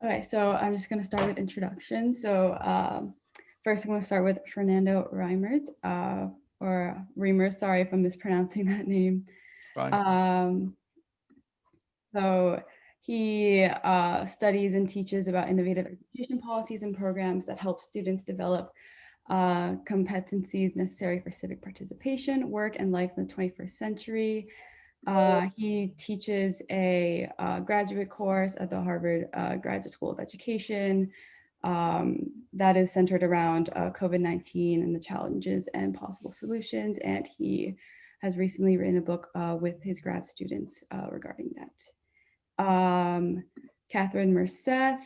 Okay, so I'm just going to start with introduction. So first I'm going to start with Fernando Reimers, or Reimers, sorry if I'm mispronouncing that name. Fine. So he studies and teaches about innovative education policies and programs that help students develop competencies necessary for civic participation, work, and life in the 21st century. He teaches a graduate course at the Harvard Graduate School of Education that is centered around COVID-19 and the challenges and possible solutions. And he has recently written a book with his grad students regarding that. Katherine Merseth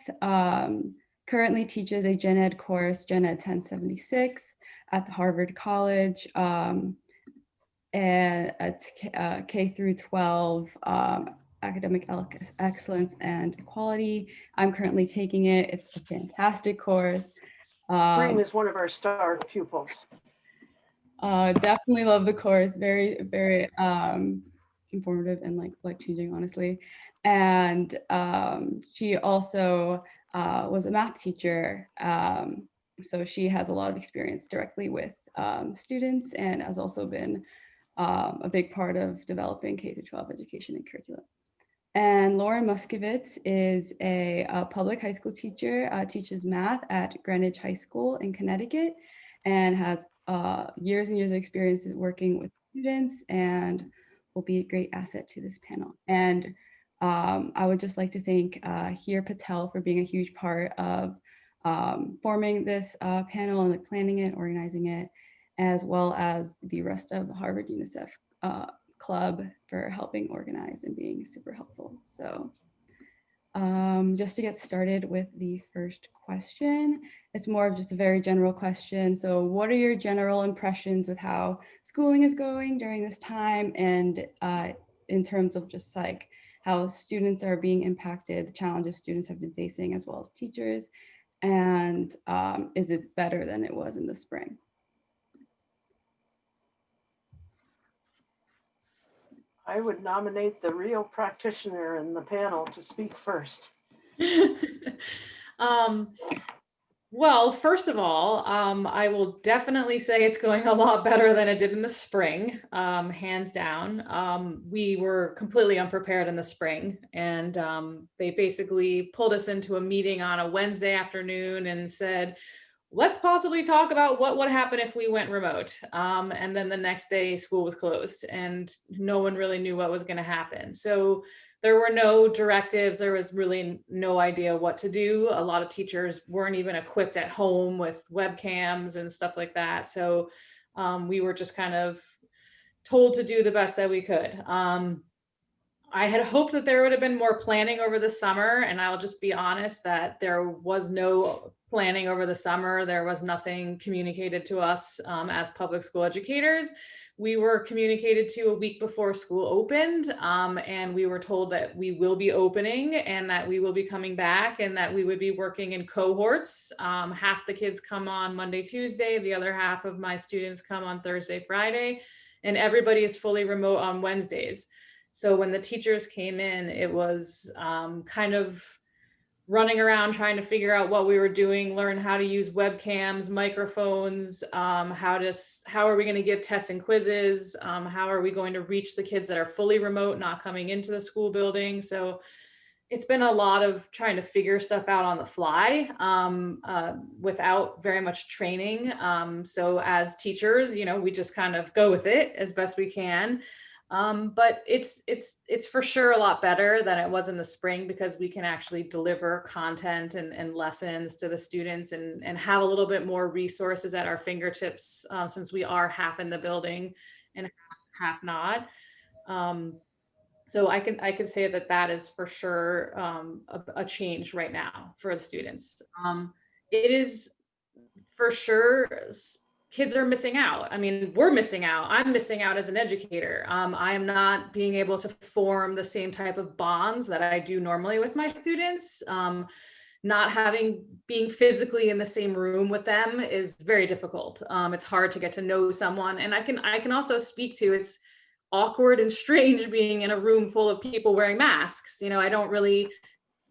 currently teaches a Gen Ed course, Gen Ed 1076, at the Harvard College. And it's K through 12 academic excellence and equality. I'm currently taking it. It's a fantastic course. Reem is one of our star pupils. Definitely love the course. Very, very informative and like changing, honestly. And she also was a math teacher. So she has a lot of experience directly with students and has also been a big part of developing K-12 education and curriculum. And Lauren Maskovitz is a public high school teacher, teaches math at Greenwich High School in Connecticut, and has years and years of experience working with students and will be a great asset to this panel. And I would just like to thank Heer Patel for being a huge part of forming this panel and planning it, organizing it, as well as the rest of the Harvard UNICEF club for helping organize and being super helpful. So just to get started with the first question, it's more of just a very general question. So what are your general impressions with how schooling is going during this time, and in terms of just like how students are being impacted, the challenges students have been facing, as well as teachers, and is it better than it was in the spring? I would nominate the real practitioner in the panel to speak first. Well, first of all, I will definitely say it's going a lot better than it did in the spring, hands down. We were completely unprepared in the spring, and they basically pulled us into a meeting on a Wednesday afternoon and said, let's possibly talk about what would happen if we went remote. And then the next day school was closed and no one really knew what was going to happen. So there were no directives. There was really no idea what to do. A lot of teachers weren't even equipped at home with webcams and stuff like that. So we were just kind of told to do the best that we could. I had hoped that there would have been more planning over the summer, and I'll just be honest that there was no planning over the summer. There was nothing communicated to us as public school educators. We were communicated to a week before school opened, and we were told that we will be opening and that we will be coming back and that we would be working in cohorts. Half the kids come on Monday, Tuesday, the other half of my students come on Thursday, Friday, and everybody is fully remote on Wednesdays. So when the teachers came in, it was kind of running around trying to figure out what we were doing, learn how to use webcams, microphones, how are we going to give tests and quizzes, how are we going to reach the kids that are fully remote, not coming into the school building. So it's been a lot of trying to figure stuff out on the fly without very much training. So as teachers, we just kind of go with it as best we can. But it's for sure a lot better than it was in the spring because we can actually deliver content and lessons to the students and have a little bit more resources at our fingertips since we are half in the building and half not. So I can say that is for sure a change right now for the students. It is for sure kids are missing out. I mean, we're missing out. I'm missing out as an educator. I am not being able to form the same type of bonds that I do normally with my students. Not being physically in the same room with them is very difficult. It's hard to get to know someone. And I can also speak to it's awkward and strange being in a room full of people wearing masks. I don't really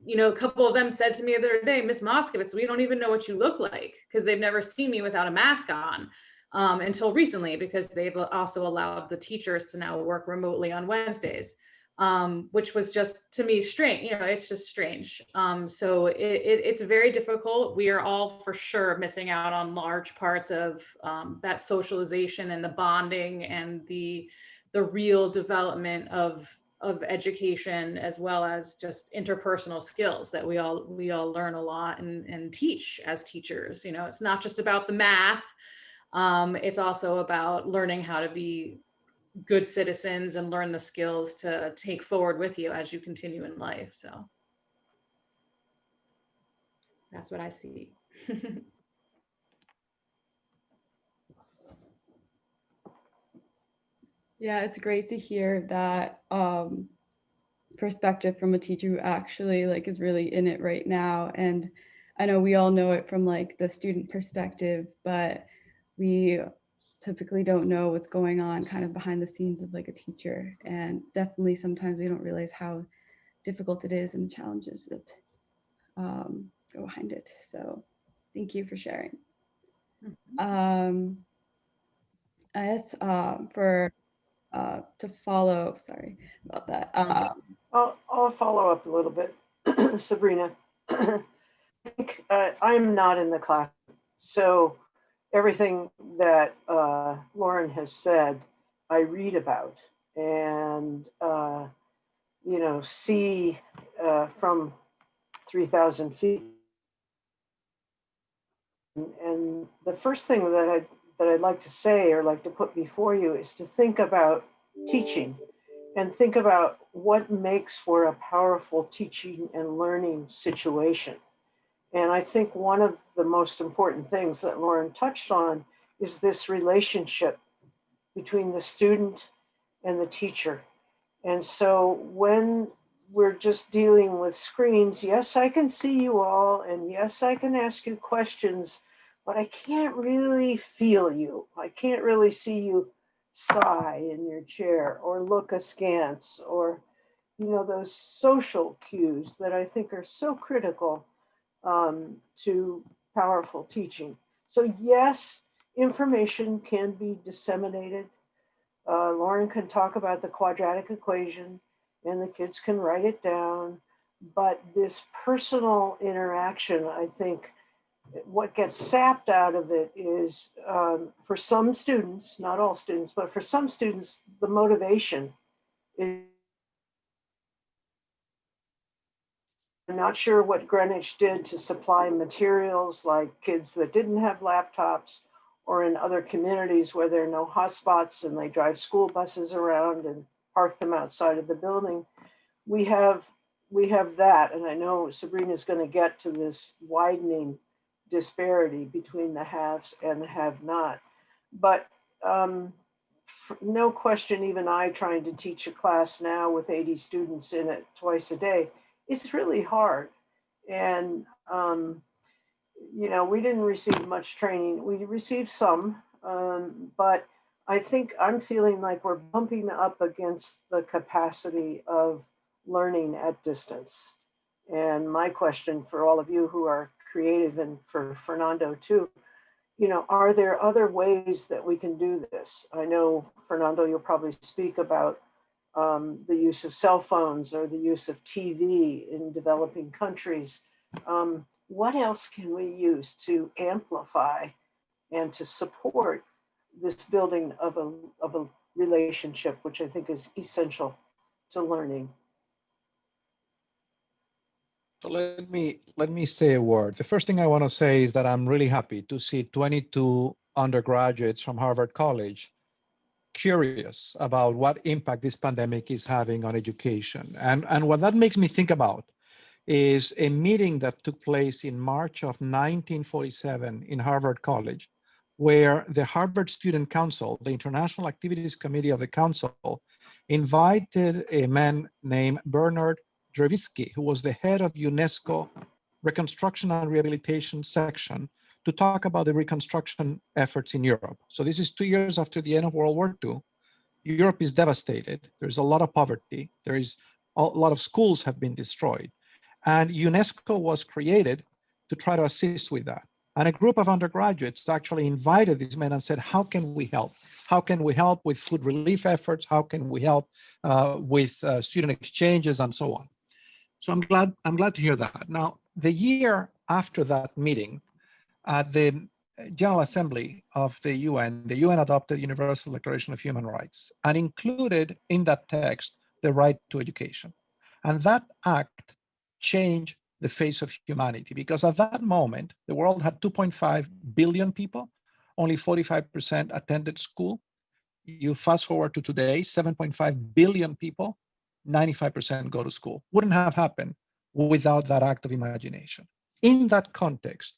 you know, a couple of them said to me the other day, Miss Maskovitz, we don't even know what you look like, because they've never seen me without a mask on until recently, because they've also allowed the teachers to now work remotely on Wednesdays, which was just, to me, strange. You know, it's just strange. So it's very difficult. We are all for sure missing out on large parts of that socialization and the bonding and the real development of education, as well as just interpersonal skills that we all learn a lot and teach as teachers. You know, it's not just about the math. It's also about learning how to be good citizens and learn the skills to take forward with you as you continue in life. So that's what I see. Yeah, it's great to hear that perspective from a teacher who actually like is really in it right now. And I know we all know it from like the student perspective, but we typically don't know what's going on kind of behind the scenes of like a teacher. And definitely sometimes we don't realize how difficult it is and the challenges that go behind it. So thank you for sharing. I guess for to follow, sorry about that. I'll follow up a little bit, Sabrina. I think I'm not in the class, so everything that Lauren has said, I read about and you know, see from 3,000 feet. And the first thing that I'd like to say or like to put before you is to think about teaching and think about what makes for a powerful teaching and learning situation. And I think one of the most important things that Lauren touched on is this relationship between the student and the teacher. And so when we're just dealing with screens, yes, I can see you all, and yes, I can ask you questions, but I can't really feel you. I can't really see you sigh in your chair or look askance, or, you know, those social cues that I think are so critical to powerful teaching. So yes, information can be disseminated. Lauren can talk about the quadratic equation and the kids can write it down. But this personal interaction, I think what gets sapped out of it is for some students, not all students, but for some students, the motivation is. I'm not sure what Greenwich did to supply materials like kids that didn't have laptops, or in other communities where there are no hotspots and they drive school buses around and park them outside of the building. We have that, and I know Sabrina's going to get to this widening disparity between the haves and the have-not. But no question, even I trying to teach a class now with 80 students in it twice a day, it's really hard. And, you know, we didn't receive much training. We received some, but I think I'm feeling like we're bumping up against the capacity of learning at distance. And my question for all of you who are creative, and for Fernando too, you know, are there other ways that we can do this? I know, Fernando, you'll probably speak about the use of cell phones or the use of TV in developing countries. What else can we use to amplify and to support this building of a relationship, which I think is essential to learning? So let me say a word. The first thing I want to say is that I'm really happy to see 22 undergraduates from Harvard College curious about what impact this pandemic is having on education. And what that makes me think about is a meeting that took place in March of 1947 in Harvard College, where the Harvard Student Council, the International Activities Committee of the Council, invited a man named Bernard Drevitsky, who was the head of UNESCO Reconstruction and Rehabilitation section, to talk about the reconstruction efforts in Europe. So this is 2 years after the end of World War II. Europe is devastated. There's a lot of poverty. There is a lot of schools have been destroyed. And UNESCO was created to try to assist with that. And a group of undergraduates actually invited these men and said, how can we help? How can we help with food relief efforts? How can we help with student exchanges and so on? So I'm glad to hear that. Now, the year after that meeting, at the General Assembly of the UN adopted Universal Declaration of Human Rights and included in that text the right to education. And that act changed the face of humanity, because at that moment, the world had 2.5 billion people, only 45% attended school. You fast forward to today, 7.5 billion people, 95% go to school. Wouldn't have happened without that act of imagination. In that context,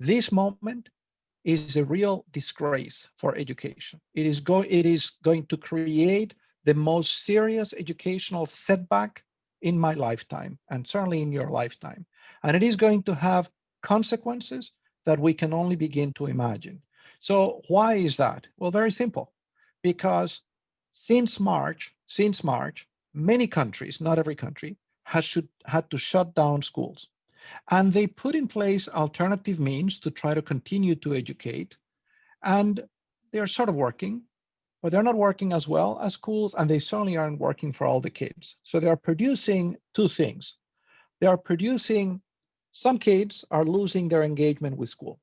this moment is a real disgrace for education. It is going to create the most serious educational setback in my lifetime, and certainly in your lifetime. And it is going to have consequences that we can only begin to imagine. So why is that? Well, very simple. Because since March, many countries, not every country, had to shut down schools. And they put in place alternative means to try to continue to educate. And they're sort of working, but they're not working as well as schools, and they certainly aren't working for all the kids. So they are producing two things. They are producing, some kids are losing their engagement with school.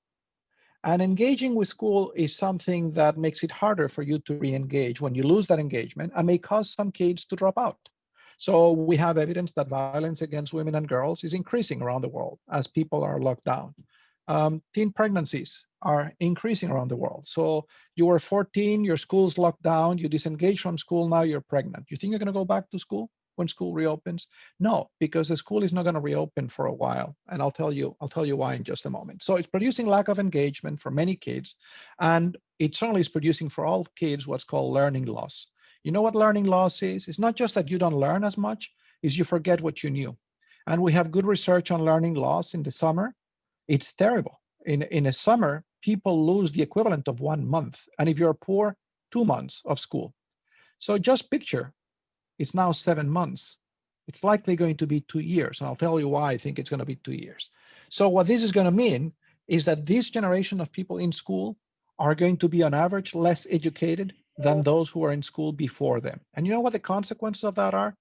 And engaging with school is something that makes it harder for you to re-engage when you lose that engagement, and may cause some kids to drop out. So we have evidence that violence against women and girls is increasing around the world as people are locked down. Teen pregnancies are increasing around the world. So you were 14, your school's locked down, you disengage from school, now you're pregnant. You think you're going to go back to school when school reopens? No, because the school is not going to reopen for a while. And I'll tell you why in just a moment. So it's producing lack of engagement for many kids. And it certainly is producing for all kids what's called learning loss. You know what learning loss is? It's not just that you don't learn as much, is you forget what you knew. And we have good research on learning loss in the summer. It's terrible. In a summer, people lose the equivalent of 1 month. And if you're poor, 2 months of school. So just picture, it's now 7 months. It's likely going to be 2 years. And I'll tell you why I think it's going to be 2 years. So what this is going to mean is that this generation of people in school are going to be on average less educated than those who are in school before them. And you know what the consequences of that are?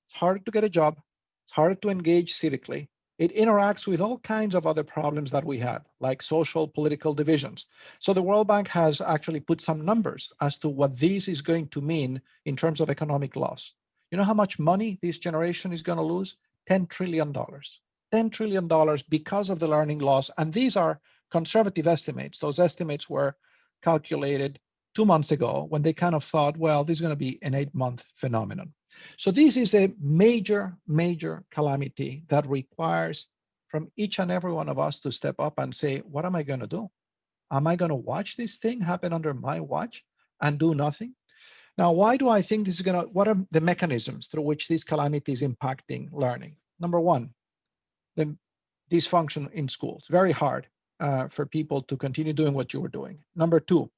It's harder to get a job. It's harder to engage civically. It interacts with all kinds of other problems that we have, like social, political divisions. So the World Bank has actually put some numbers as to what this is going to mean in terms of economic loss. You know how much money this generation is going to lose? $10 trillion. $10 trillion because of the learning loss. And these are conservative estimates. Those estimates were calculated 2 months ago when they kind of thought, well, this is going to be an 8-month phenomenon. So this is a major, major calamity that requires from each and every one of us to step up and say, what am I going to do? Am I going to watch this thing happen under my watch and do nothing? Now, why do I think this is going to, what are the mechanisms through which this calamity is impacting learning? Number one, the dysfunction in schools. Very hard for people to continue doing what you were doing. Number two,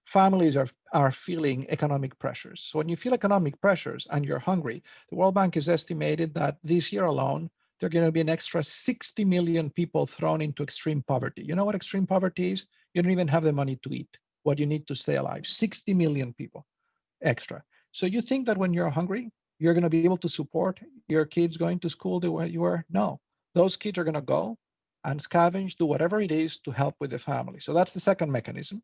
families are feeling economic pressures. So when you feel economic pressures and you're hungry, the World Bank has estimated that this year alone, there are going to be an extra 60 million people thrown into extreme poverty. You know what extreme poverty is? You don't even have the money to eat what you need to stay alive. 60 million people extra. So you think that when you're hungry, you're going to be able to support your kids going to school the way you were? No, those kids are going to go and scavenge, do whatever it is to help with the family. So that's the second mechanism.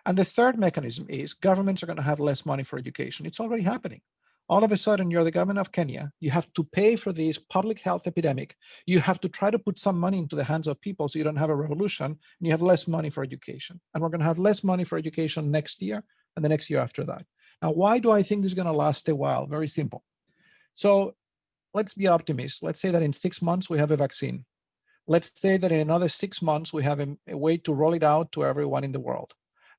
And the third mechanism is governments are going to have less money for education. It's already happening. All of a sudden, you're the government of Kenya. You have to pay for this public health epidemic. You have to try to put some money into the hands of people so you don't have a revolution, and you have less money for education. And we're going to have less money for education next year and the next year after that. Now, why do I think this is going to last a while? Very simple. So let's be optimists. Let's say that in 6 months, we have a vaccine. Let's say that in another 6 months, we have a way to roll it out to everyone in the world.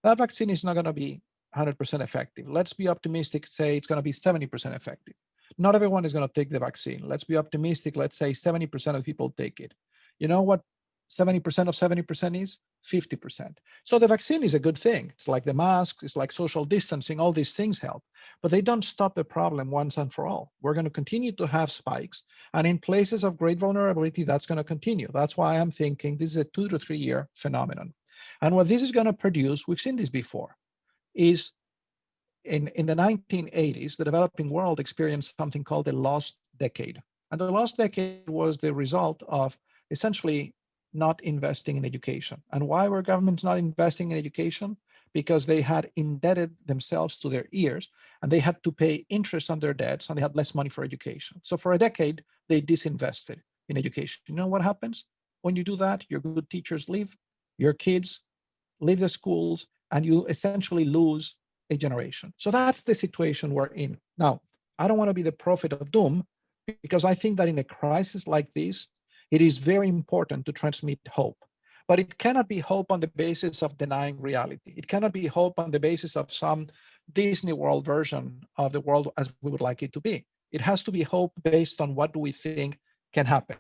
That vaccine is not going to be 100% effective. Let's be optimistic, say it's going to be 70% effective. Not everyone is going to take the vaccine. Let's be optimistic, let's say 70% of people take it. You know what 70% of 70% is 50%. So the vaccine is a good thing. It's like the mask, it's like social distancing, all these things help, but they don't stop the problem once and for all. We're going to continue to have spikes, and in places of great vulnerability, that's going to continue. That's why I'm thinking this is a 2 to 3 year phenomenon. And what this is going to produce, we've seen this before, is in the 1980s, the developing world experienced something called the lost decade. And the lost decade was the result of essentially not investing in education. And why were governments not investing in education? Because they had indebted themselves to their ears, and they had to pay interest on their debts, and they had less money for education. So for a decade, they disinvested in education. You know what happens? When you do that, your good teachers leave, your kids leave the schools, and you essentially lose a generation. So that's the situation we're in. Now, I don't want to be the prophet of doom, because I think that in a crisis like this, it is very important to transmit hope. But it cannot be hope on the basis of denying reality. It cannot be hope on the basis of some Disney World version of the world as we would like it to be. It has to be hope based on what do we think can happen.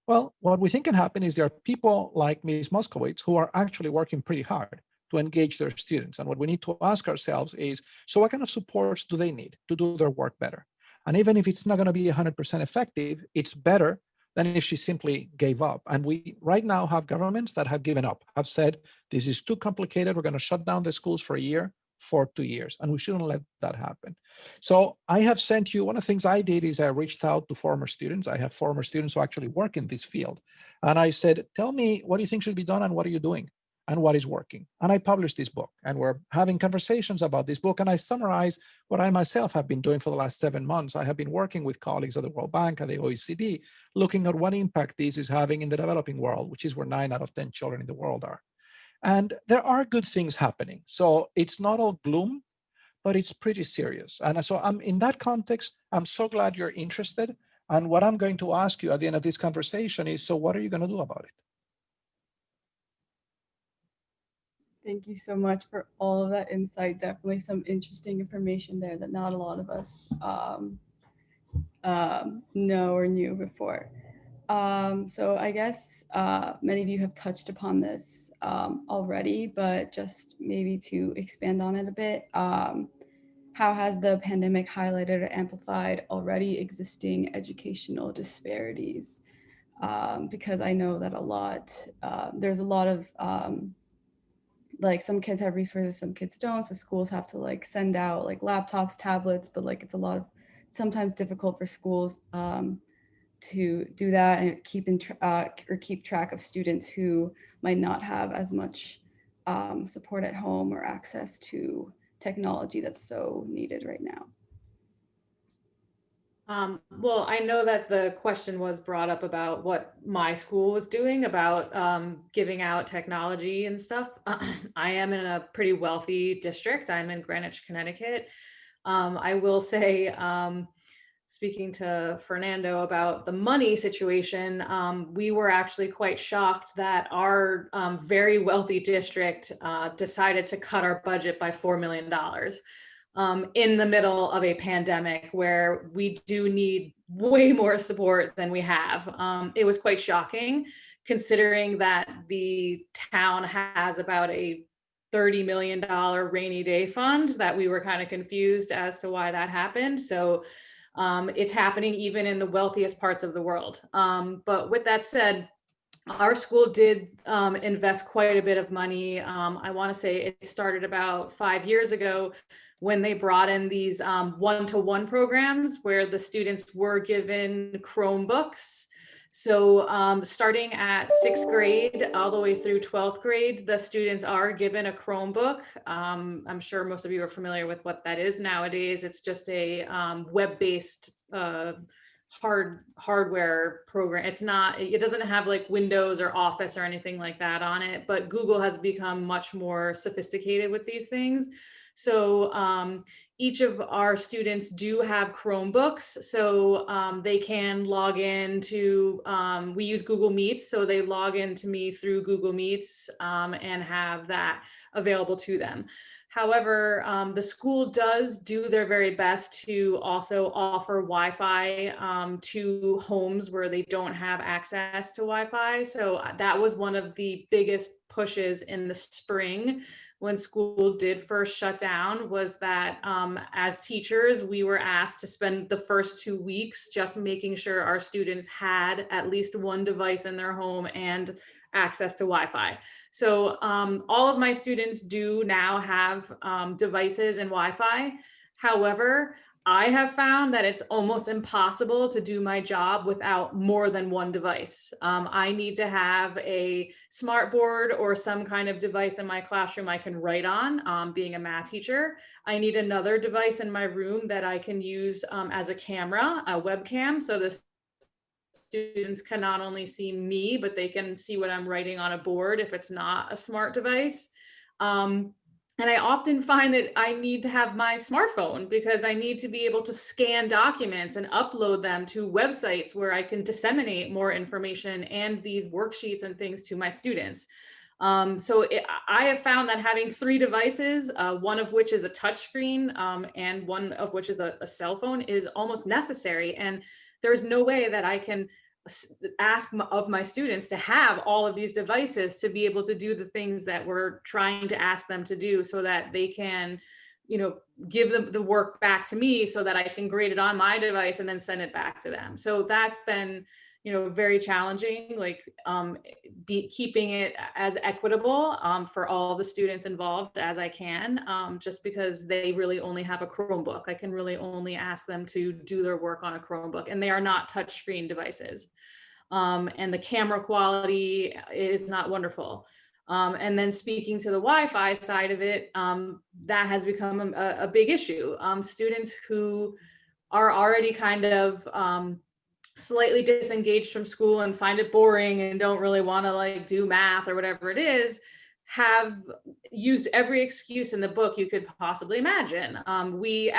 Well, what we think can happen is there are people like Ms. Maskovitz who are actually working pretty hard to engage their students. And what we need to ask ourselves is, so what kind of supports do they need to do their work better? And even if it's not going to be 100% effective, it's better than if she simply gave up. And we right now have governments that have given up, have said, this is too complicated. We're going to shut down the schools for a year, for 2 years, and we shouldn't let that happen. So I have sent you, one of the things I did is I reached out to former students. I have former students who actually work in this field. And I said, tell me, what do you think should be done and what are you doing? And what is working. And I published this book, and we're having conversations about this book. And I summarize what I myself have been doing for the last 7 months. I have been working with colleagues at the World Bank and the OECD, looking at what impact this is having in the developing world, which is where 9 out of 10 children in the world are. And there are good things happening. So it's not all gloom, but it's pretty serious. And so I'm in that context, I'm so glad you're interested. And what I'm going to ask you at the end of this conversation is, so what are you going to do about it? Thank you so much for all of that insight. Definitely some interesting information there that not a lot of us know or knew before. So I guess many of you have touched upon this already, but just maybe to expand on it a bit. How has the pandemic highlighted or amplified already existing educational disparities? Because I know that there's a lot of like some kids have resources, some kids don't. So schools have to like send out like laptops, tablets, but like it's a lot of sometimes difficult for schools to do that and keep track of students who might not have as much support at home or access to technology that's so needed right now. Well, I know that the question was brought up about what my school was doing about giving out technology and stuff. I am in a pretty wealthy district. I'm in Greenwich, Connecticut. I will say, speaking to Fernando about the money situation, we were actually quite shocked that our very wealthy district decided to cut our budget by $4 million. In the middle of a pandemic where we do need way more support than we have. It was quite shocking considering that the town has about a $30 million rainy day fund that we were kind of confused as to why that happened. So it's happening even in the wealthiest parts of the world. But with that said, our school did invest quite a bit of money. I want to say it started about 5 years ago when they brought in these one-to-one programs where the students were given Chromebooks. So starting at 6th grade all the way through 12th grade, the students are given a Chromebook. I'm sure most of you are familiar with what that is nowadays. It's just a web-based hardware program. It doesn't have like Windows or Office or anything like that on it, but Google has become much more sophisticated with these things. So each of our students do have Chromebooks, so they can log in to, we use Google Meets, so they log in to me through Google Meets and have that available to them. However, the school does do their very best to also offer Wi-Fi to homes where they don't have access to Wi-Fi. So that was one of the biggest pushes in the spring when school did first shut down, was that as teachers, we were asked to spend the first 2 weeks just making sure our students had at least one device in their home and access to Wi-Fi. So all of my students do now have devices and Wi-Fi. However, I have found that it's almost impossible to do my job without more than one device. I need to have a smart board or some kind of device in my classroom I can write on, being a math teacher. I need another device in my room that I can use as a camera, a webcam, so the students can not only see me, but they can see what I'm writing on a board if it's not a smart device. And I often find that I need to have my smartphone because I need to be able to scan documents and upload them to websites where I can disseminate more information and these worksheets and things to my students. I have found that having 3 devices, one of which is a touchscreen and one of which is a cell phone, is almost necessary. And there's no way that I can ask of my students to have all of these devices to be able to do the things that we're trying to ask them to do, so that they can, give them the work back to me so that I can grade it on my device and then send it back to them. So that's been, very challenging, like keeping it as equitable for all the students involved as I can, just because they really only have a Chromebook. I can really only ask them to do their work on a Chromebook, and they are not touchscreen devices. And the camera quality is not wonderful. And then speaking to the Wi-Fi side of it, that has become a big issue. Students who are already kind of slightly disengaged from school and find it boring and don't really want to like do math or whatever it is, have used every excuse in the book you could possibly imagine. We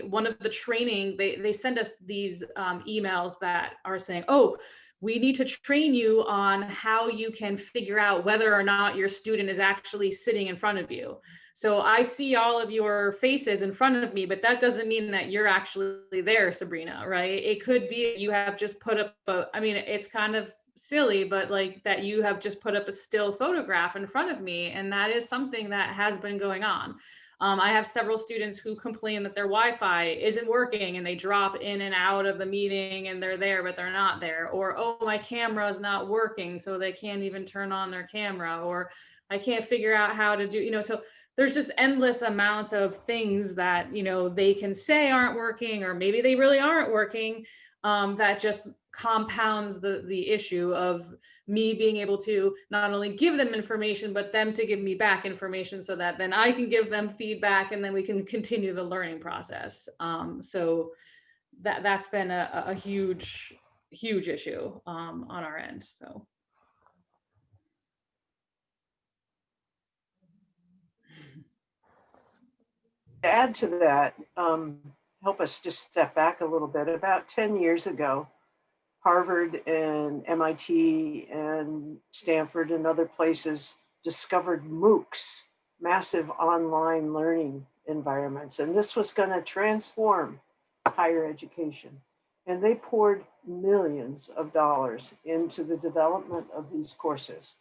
one of the training, they send us these emails that are saying, oh, we need to train you on how you can figure out whether or not your student is actually sitting in front of you. So I see all of your faces in front of me, but that doesn't mean that you're actually there, Sabrina, right? It could be you have just put up it's kind of silly, but like that you have just put up a still photograph in front of me. And that is something that has been going on. I have several students who complain that their Wi-Fi isn't working and they drop in and out of the meeting and they're there, but they're not there. Or, oh, my camera is not working, so they can't even turn on their camera. Or I can't figure out how to do, so there's just endless amounts of things that, they can say aren't working, or maybe they really aren't working, that just compounds the issue of me being able to not only give them information, but them to give me back information so that then I can give them feedback and then we can continue the learning process. So that's been a huge issue on our end. So. To add to that, help us just step back a little bit. About 10 years ago, Harvard and MIT and Stanford and other places discovered MOOCs, massive online learning environments. And this was going to transform higher education. And they poured millions of dollars into the development of these courses.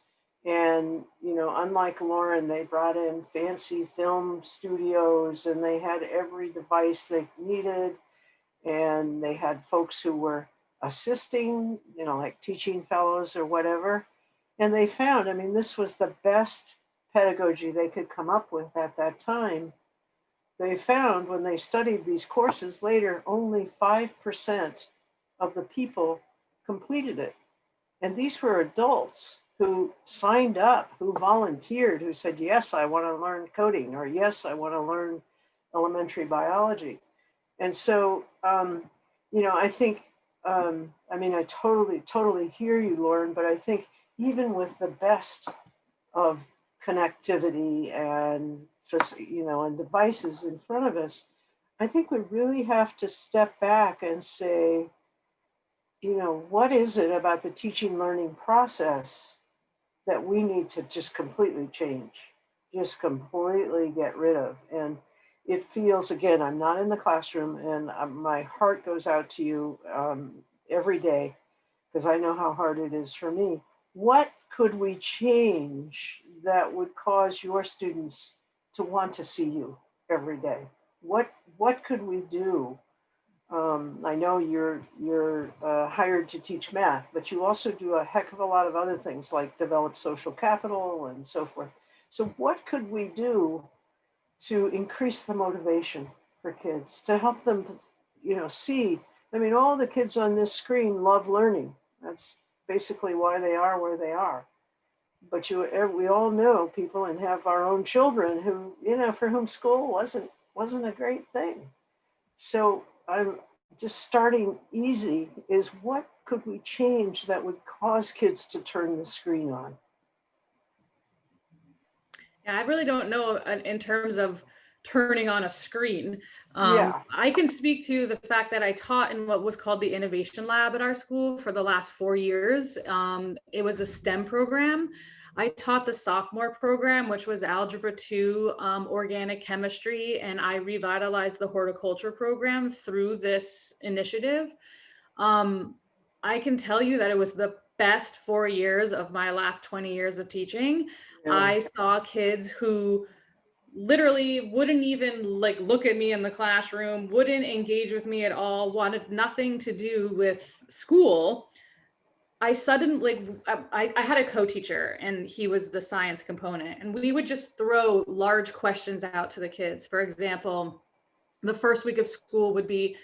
And, unlike Lauren, they brought in fancy film studios and they had every device they needed. And they had folks who were assisting, like teaching fellows or whatever. And they found, this was the best pedagogy they could come up with at that time. They found when they studied these courses later, only 5% of the people completed it. And these were adults who signed up, who volunteered, who said, yes, I want to learn coding, or yes, I want to learn elementary biology. And so, I think, I totally hear you, Lauren, but I think even with the best of connectivity and, and devices in front of us, I think we really have to step back and say, what is it about the teaching learning process that we need to just completely change? just completely get rid of. And it feels, again, I'm not in the classroom, and my heart goes out to you every day, because I know how hard it is for me. What could we change that would cause your students to want to see you every day? What could we do? I know you're hired to teach math, but you also do a heck of a lot of other things like develop social capital and so forth. So what could we do to increase the motivation for kids, to help them, see? I mean, all the kids on this screen love learning. That's basically why they are where they are. But we all know people and have our own children who, for whom school wasn't a great thing. So I'm just starting easy is, what could we change that would cause kids to turn the screen on? Yeah, I really don't know in terms of turning on a screen. Yeah. I can speak to the fact that I taught in what was called the Innovation Lab at our school for the last 4 years. It was a STEM program. I taught the sophomore program, which was Algebra 2, organic chemistry, and I revitalized the horticulture program through this initiative. I can tell you that it was the best 4 years of my last 20 years of teaching. Yeah. I saw kids who literally wouldn't even like look at me in the classroom, wouldn't engage with me at all, wanted nothing to do with school. I suddenly, I had a co-teacher and he was the science component, and we would just throw large questions out to the kids. For example, the first week of school would be,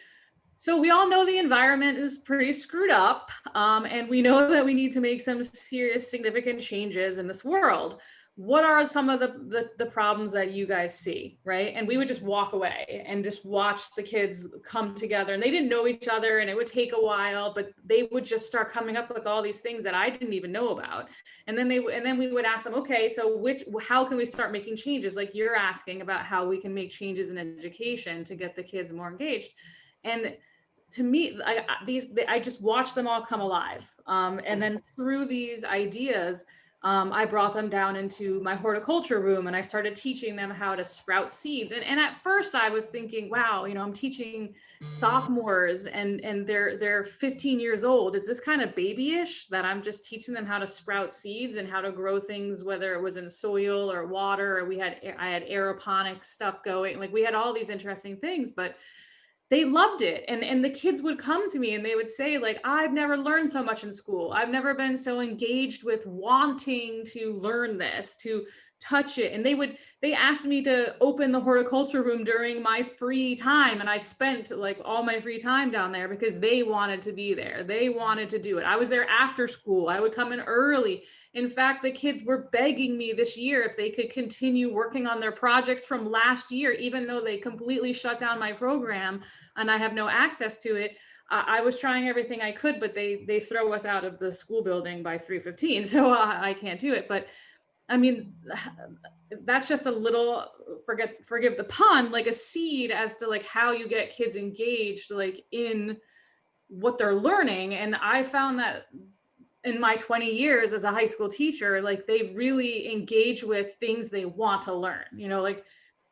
so we all know the environment is pretty screwed up, and we know that we need to make some serious, significant changes in this world. What are some of the problems that you guys see, right? And we would just walk away and just watch the kids come together, and they didn't know each other, and it would take a while, but they would just start coming up with all these things that I didn't even know about. And then we would ask them, okay, so how can we start making changes? Like you're asking about how we can make changes in education to get the kids more engaged. And to me, I just watched them all come alive. And then through these ideas, I brought them down into my horticulture room and I started teaching them how to sprout seeds. And at first I was thinking, wow, I'm teaching sophomores and they're 15 years old. Is this kind of babyish that I'm just teaching them how to sprout seeds and how to grow things, whether it was in soil or water, or I had aeroponic stuff going, like we had all these interesting things, but they loved it. And the kids would come to me and they would say, like, I've never learned so much in school. I've never been so engaged with wanting to learn this, to touch it. And they asked me to open the horticulture room during my free time. And I'd spent like all my free time down there because they wanted to be there. They wanted to do it. I was there after school. I would come in early. In fact, the kids were begging me this year if they could continue working on their projects from last year, even though they completely shut down my program and I have no access to it. I was trying everything I could, but they throw us out of the school building by 3:15. So I can't do it. But I mean, that's just a little, forgive the pun, like a seed as to like how you get kids engaged, like in what they're learning. And I found that in my 20 years as a high school teacher, like they really engage with things they want to learn, like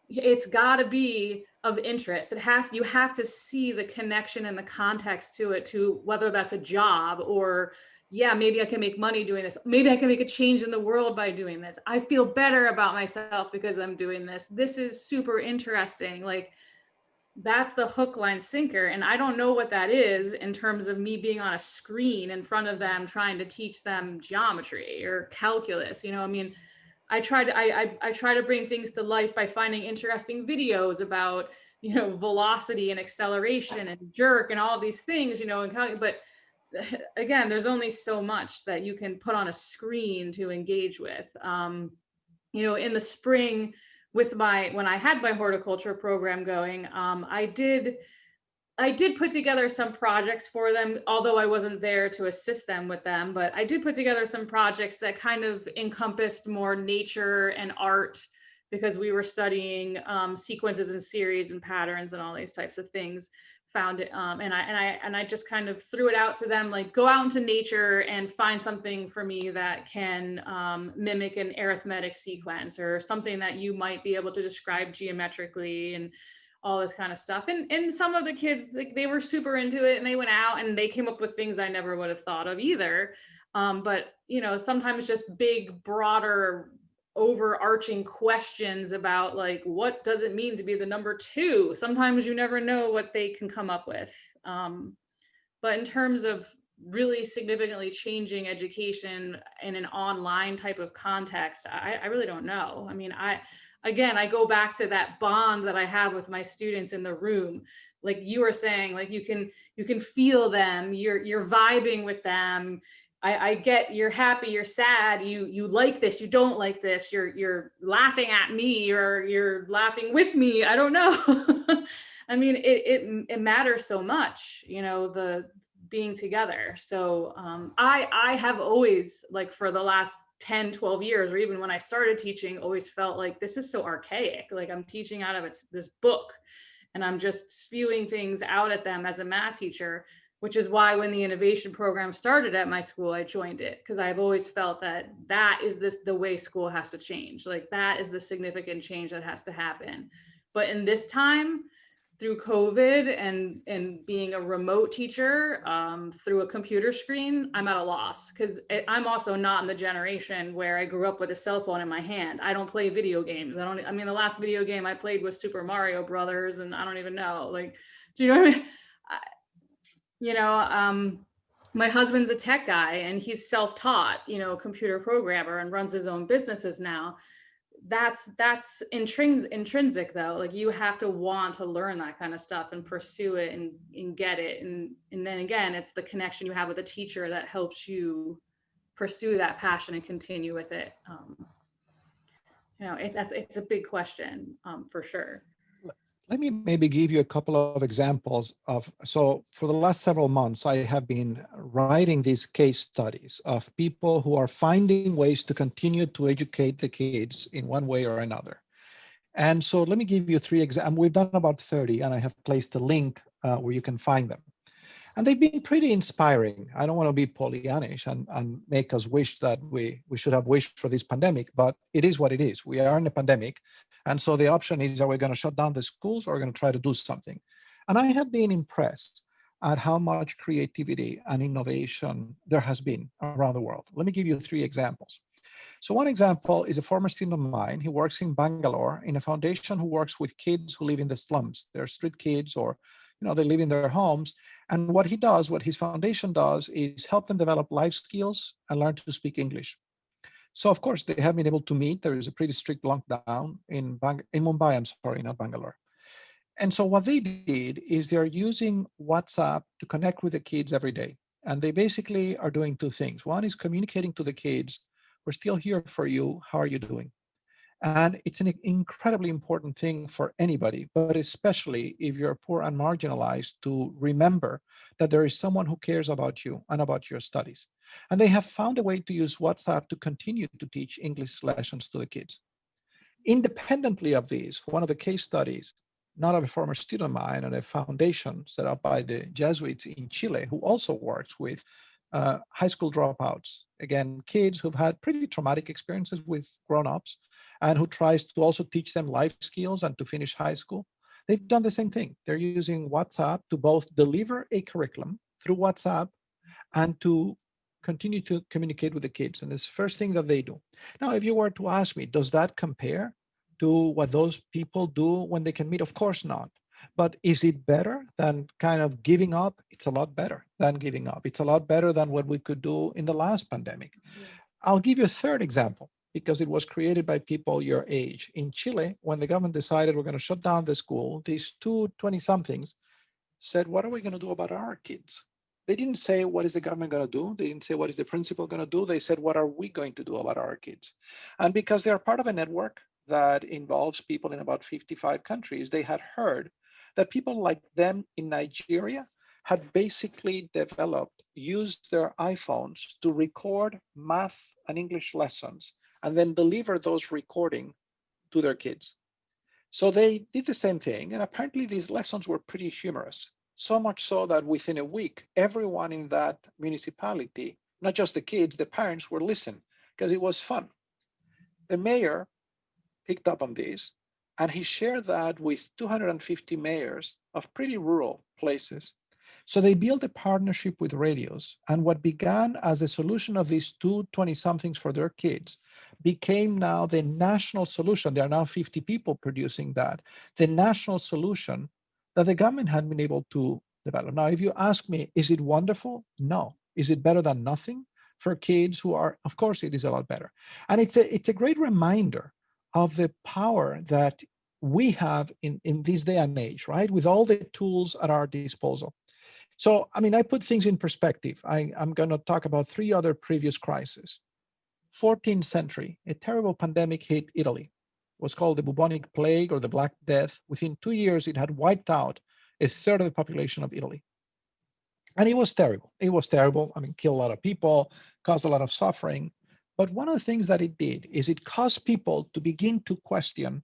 it's got to be of interest. You have to see the connection and the context to it, to whether that's a job or, yeah, maybe I can make money doing this. Maybe I can make a change in the world by doing this. I feel better about myself because I'm doing this. This is super interesting. Like that's the hook, line, sinker. And I don't know what that is in terms of me being on a screen in front of them, trying to teach them geometry or calculus. I mean, I try to bring things to life by finding interesting videos about, velocity and acceleration and jerk and all these things, but again, there's only so much that you can put on a screen to engage with. In the spring when I had my horticulture program going, I did put together some projects for them, although I wasn't there to assist them with them, but I did put together some projects that kind of encompassed more nature and art, because we were studying sequences and series and patterns and all these types of things found it, and I just kind of threw it out to them, like, go out into nature and find something for me that can mimic an arithmetic sequence, or something that you might be able to describe geometrically, and all this kind of stuff. And some of the kids, like, they were super into it, and they went out and they came up with things I never would have thought of either. But sometimes just big, broader, overarching questions about, like, what does it mean to be the number 2? Sometimes you never know what they can come up with. But in terms of really significantly changing education in an online type of context, I really don't know. I mean, I go back to that bond that I have with my students in the room. Like you were saying, like you can feel them, you're vibing with them. I get, you're happy, you're sad, you like this, you don't like this, you're laughing at me, or you're laughing with me. I don't know. I mean, it matters so much, the being together. So I have always, like, for the last 10, 12 years, or even when I started teaching, always felt like this is so archaic. Like, I'm teaching out of this book, and I'm just spewing things out at them as a math teacher, which is why when the innovation program started at my school, I joined it, because I've always felt that is the way school has to change. Like, that is the significant change that has to happen. But in this time, through COVID and being a remote teacher through a computer screen, I'm at a loss, because I'm also not in the generation where I grew up with a cell phone in my hand. I don't play video games. I mean, the last video game I played was Super Mario Brothers, and I don't even know, like, do you know what I mean? My husband's a tech guy, and he's self-taught, computer programmer, and runs his own businesses now. That's intrinsic though. Like, you have to want to learn that kind of stuff and pursue it and get it. And then again, it's the connection you have with a teacher that helps you pursue that passion and continue with it. It's a big question, for sure. Let me maybe give you a couple of examples so for the last several months, I have been writing these case studies of people who are finding ways to continue to educate the kids in one way or another. And so let me give you 3 examples. We've done about 30, and I have placed a link where you can find them. And they've been pretty inspiring. I don't want to be Pollyannish and make us wish that we should have wished for this pandemic, but it is what it is. We are in a pandemic. And so the option is, are we going to shut down the schools, or are we going to try to do something? And I have been impressed at how much creativity and innovation there has been around the world. Let me give you 3 examples. So one example is a former student of mine. He works in Bangalore in a foundation who works with kids who live in the slums. They're street kids, or they live in their homes. And what his foundation does, is help them develop life skills and learn to speak English. So of course they have been able to meet. There is a pretty strict lockdown in Mumbai, I'm sorry, not Bangalore. And so what they did is they're using WhatsApp to connect with the kids every day. And they basically are doing 2 things. One is communicating to the kids, we're still here for you, how are you doing? And it's an incredibly important thing for anybody, but especially if you're poor and marginalized, to remember that there is someone who cares about you and about your studies. And they have found a way to use WhatsApp to continue to teach English lessons to the kids. Independently of these, one of the case studies, not of a former student of mine, and a foundation set up by the Jesuits in Chile, who also works with high school dropouts. Again, kids who've had pretty traumatic experiences with grown-ups, and who tries to also teach them life skills and to finish high school. They've done the same thing. They're using WhatsApp to both deliver a curriculum through WhatsApp and to continue to communicate with the kids. And it's the first thing that they do. Now, if you were to ask me, does that compare to what those people do when they can meet? Of course not. But is it better than kind of giving up? It's a lot better than giving up. It's a lot better than what we could do in the last pandemic. I'll give you a third example, because it was created by people your age. In Chile, when the government decided we're going to shut down the school, these 2 20-somethings said, what are we going to do about our kids? They didn't say, what is the government going to do? They didn't say, what is the principal going to do? They said, what are we going to do about our kids? And because they are part of a network that involves people in about 55 countries, they had heard that people like them in Nigeria had basically used their iPhones to record math and English lessons, and then deliver those recordings to their kids. So they did the same thing, and apparently these lessons were pretty humorous. So much so that within a week, everyone in that municipality, not just the kids, the parents were listening because it was fun. The mayor picked up on this and he shared that with 250 mayors of pretty rural places. So they built a partnership with radios, and what began as a solution of these two 20-somethings for their kids became now the national solution. There are now 50 people producing that, the national solution that the government had been able to develop. Now, if you ask me, is it wonderful? No. Is it better than nothing for kids who are? Of course, it is a lot better. And it's a great reminder of the power that we have in this day and age, right? With all the tools at our disposal. So, I mean, I put things in perspective. I'm going to talk about three other previous crises. 14th century, a terrible pandemic hit Italy. It was called the bubonic plague or the Black Death. Within 2 years, it had wiped out a third of the population of Italy. And it was terrible. It was terrible. I mean, killed a lot of people, caused a lot of suffering. But one of the things that it did is it caused people to begin to question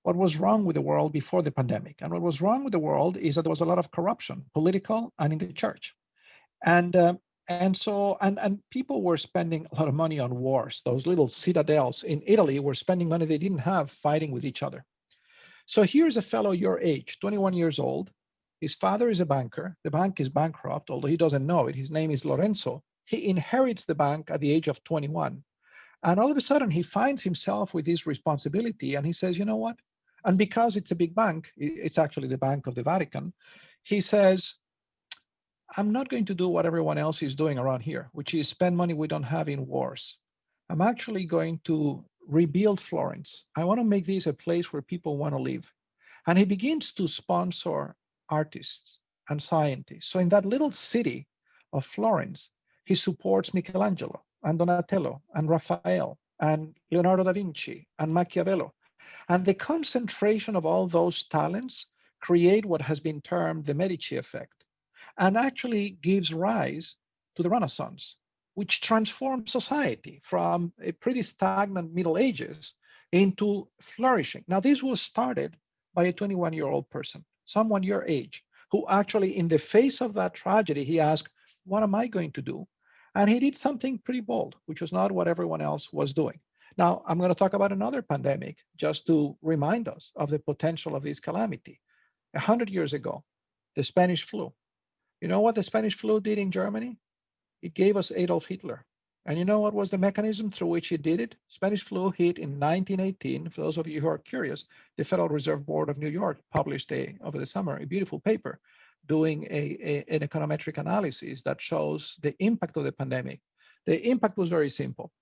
what was wrong with the world before the pandemic. And what was wrong with the world is that there was a lot of corruption, political and in the church. And people were spending a lot of money on wars. Those little citadels in Italy were spending money they didn't have fighting with each other. So here's a fellow your age, 21 years old. His father is a banker. The bank is bankrupt, although he doesn't know it. His name is Lorenzo. He inherits the bank at the age of 21. And all of a sudden, he finds himself with this responsibility. And he says, you know what? And because it's a big bank, it's actually the Bank of the Vatican, he says, I'm not going to do what everyone else is doing around here, which is spend money we don't have in wars. I'm actually going to rebuild Florence. I want to make this a place where people want to live. And he begins to sponsor artists and scientists. So in that little city of Florence, he supports Michelangelo and Donatello and Raphael and Leonardo da Vinci and Machiavelli. And the concentration of all those talents create what has been termed the Medici Effect, and actually gives rise to the Renaissance, which transformed society from a pretty stagnant Middle Ages into flourishing. Now, this was started by a 21-year-old person, someone your age, who actually, in the face of that tragedy, he asked, what am I going to do? And he did something pretty bold, which was not what everyone else was doing. Now, I'm going to talk about another pandemic just to remind us of the potential of this calamity. 100 years ago, the Spanish flu. You know what the Spanish flu did in Germany? It gave us Adolf Hitler. And you know what was the mechanism through which it did it? Spanish flu hit in 1918. For those of you who are curious, the Federal Reserve Board of New York published over the summer a beautiful paper doing an econometric analysis that shows the impact of the pandemic. The impact was very simple.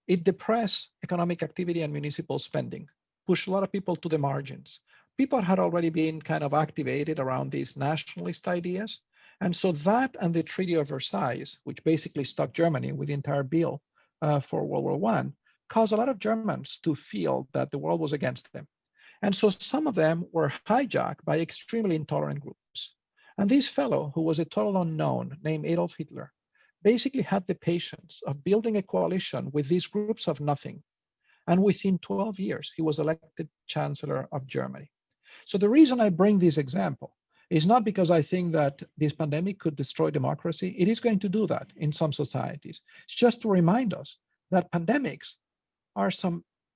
It depressed economic activity and municipal spending, pushed a lot of people to the margins. People had already been kind of activated around these nationalist ideas. And so that and the Treaty of Versailles, which basically stuck Germany with the entire bill for World War I, caused a lot of Germans to feel that the world was against them. And so some of them were hijacked by extremely intolerant groups. And this fellow, who was a total unknown named Adolf Hitler, basically had the patience of building a coalition with these groups of nothing. And within 12 years, he was elected Chancellor of Germany. So the reason I bring this example is not because I think that this pandemic could destroy democracy. It is going to do that in some societies. It's just to remind us that pandemics are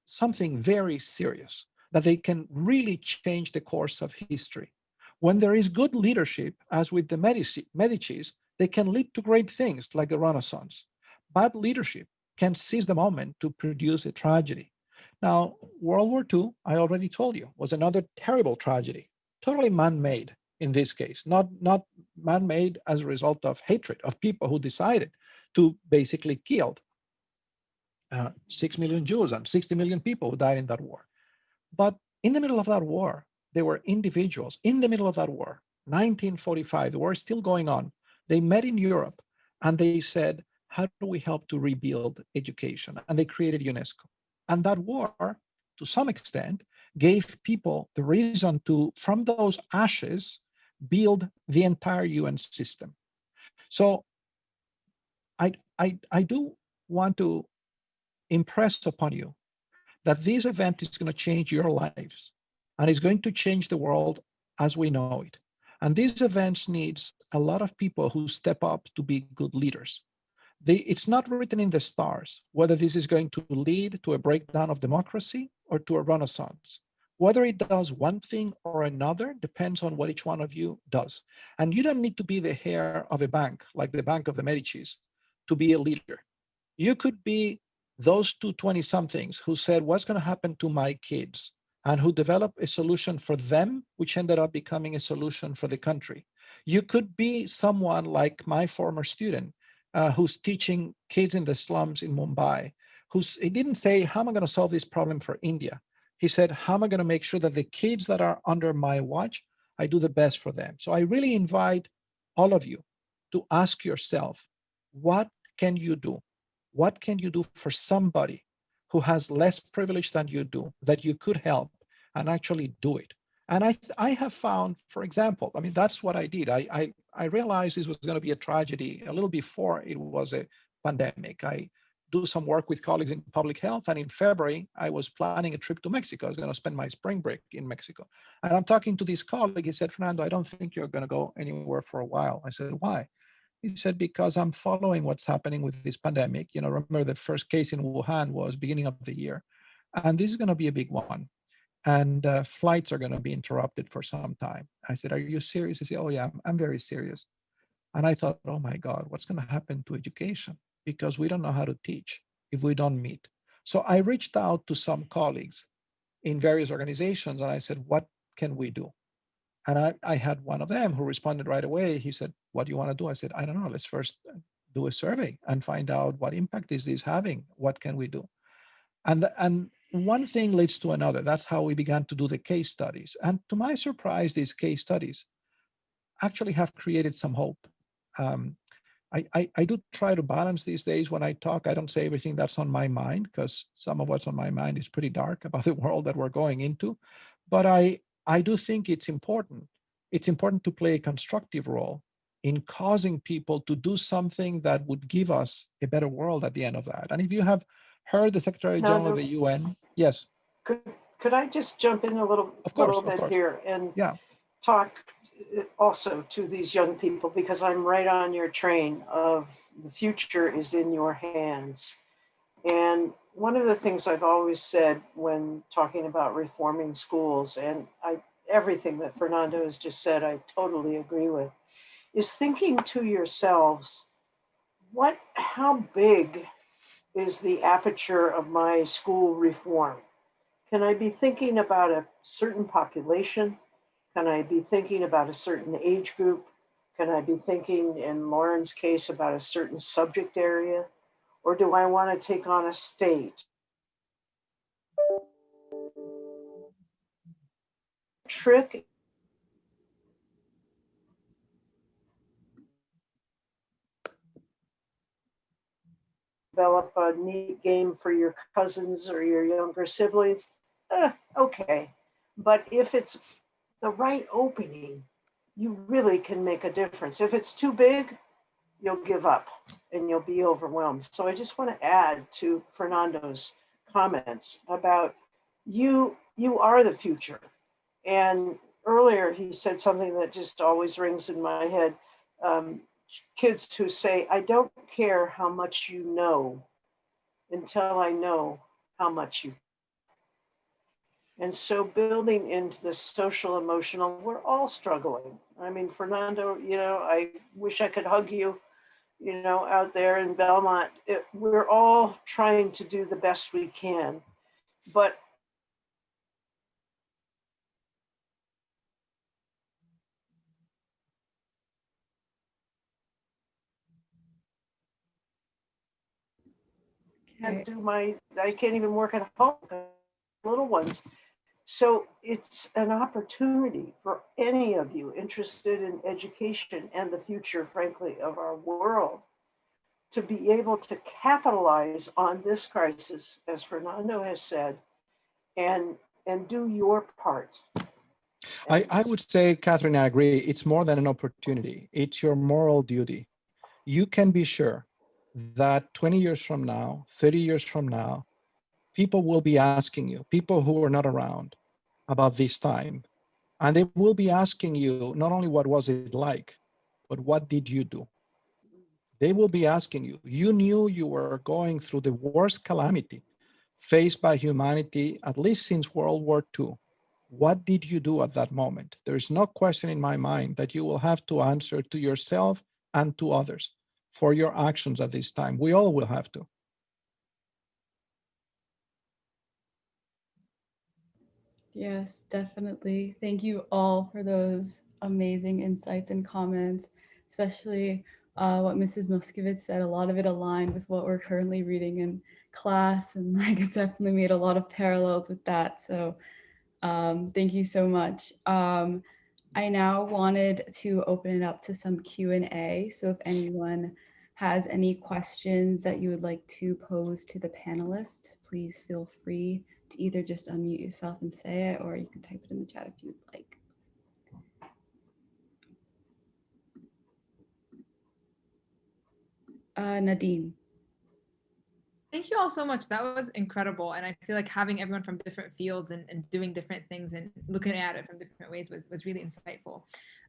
something very serious, that they can really change the course of history. When there is good leadership, as with the Medicis, they can lead to great things like the Renaissance. Bad leadership can seize the moment to produce a tragedy. Now, World War II, I already told you, was another terrible tragedy, totally man-made in this case, not man-made as a result of hatred of people who decided to basically kill 6 million Jews and 60 million people who died in that war. But in the middle of that war, there were individuals in the middle of that war, 1945, the war is still going on. They met in Europe and they said, how do we help to rebuild education? And they created UNESCO. And that war, to some extent, gave people the reason to, from those ashes, build the entire UN system. So I do want to impress upon you that this event is going to change your lives and it's going to change the world as we know it. And these events needs a lot of people who step up to be good leaders. It's not written in the stars whether this is going to lead to a breakdown of democracy or to a renaissance. Whether it does one thing or another depends on what each one of you does. And you don't need to be the heir of a bank, like the Bank of the Medicis, to be a leader. You could be those two 20-somethings who said, what's going to happen to my kids? And who developed a solution for them, which ended up becoming a solution for the country. You could be someone like my former student, who's teaching kids in the slums in Mumbai, he didn't say, how am I going to solve this problem for India? He said, how am I going to make sure that the kids that are under my watch, I do the best for them? So I really invite all of you to ask yourself, what can you do? What can you do for somebody who has less privilege than you do, that you could help and actually do it? And I have found, for example, I mean, that's what I did. I realized this was going to be a tragedy a little before it was a pandemic. I do some work with colleagues in public health. And in February, I was planning a trip to Mexico. I was going to spend my spring break in Mexico. And I'm talking to this colleague. He said, Fernando, I don't think you're going to go anywhere for a while. I said, why? He said, because I'm following what's happening with this pandemic. You know, remember the first case in Wuhan was beginning of the year. And this is going to be a big one. And flights are going to be interrupted for some time. I said, are you serious? He said, oh yeah, I'm very serious. And I thought, oh my God, what's going to happen to education? Because we don't know how to teach if we don't meet. So I reached out to some colleagues in various organizations and I said, what can we do? And I had one of them who responded right away. He said, what do you want to do? I said, I don't know. Let's first do a survey and find out what impact is this having? What can we do? And one thing leads to another. That's how we began to do the case studies. And to my surprise, these case studies actually have created some hope. I do try to balance these days when I talk. I don't say everything that's on my mind, because some of what's on my mind is pretty dark about the world that we're going into. But I do think it's important. It's important to play a constructive role in causing people to do something that would give us a better world at the end of that. And if you have heard the Secretary General of the UN, yes. Could I just jump in a little bit here and talk also to these young people, because I'm right on your train of the future is in your hands. And one of the things I've always said when talking about reforming schools, and everything that Fernando has just said, I totally agree with, is thinking to yourselves, how big is the aperture of my school reform? Can I be thinking about a certain population? Can I be thinking about a certain age group? Can I be thinking, in Lauren's case, about a certain subject area? Or do I want to take on a state? Trick develop a neat game for your cousins or your younger siblings, okay. But if it's the right opening, you really can make a difference. If it's too big, you'll give up and you'll be overwhelmed. So I just want to add to Fernando's comments about you are the future. And earlier he said something that just always rings in my head. Kids who say, I don't care how much you know until I know how much you. And so building into the social emotional, we're all struggling. I mean, Fernando, I wish I could hug you, out there in Belmont. We're all trying to do the best we can, but I can't even work at home, little ones. So it's an opportunity for any of you interested in education and the future, frankly, of our world, to be able to capitalize on this crisis, as Fernando has said, and do your part. I would say, Katherine, I agree. It's more than an opportunity. It's your moral duty. You can be sure that 20 years from now, 30 years from now, people will be asking you, people who are not around, about this time. And they will be asking you not only what was it like, but what did you do? They will be asking you, you knew you were going through the worst calamity faced by humanity, at least since World War II. What did you do at that moment? There is no question in my mind that you will have to answer to yourself and to others for your actions at this time. We all will have to. Yes, definitely. Thank you all for those amazing insights and comments, especially what Mrs. Maskovitz said. A lot of it aligned with what we're currently reading in class, and like it definitely made a lot of parallels with that. So thank you so much. I now wanted to open it up to some Q&A. So if anyone has any questions that you would like to pose to the panelists, please feel free to either just unmute yourself and say it, or you can type it in the chat if you'd like. Nadine. Thank you all so much. That was incredible. And I feel like having everyone from different fields and doing different things and looking at it from different ways was really insightful.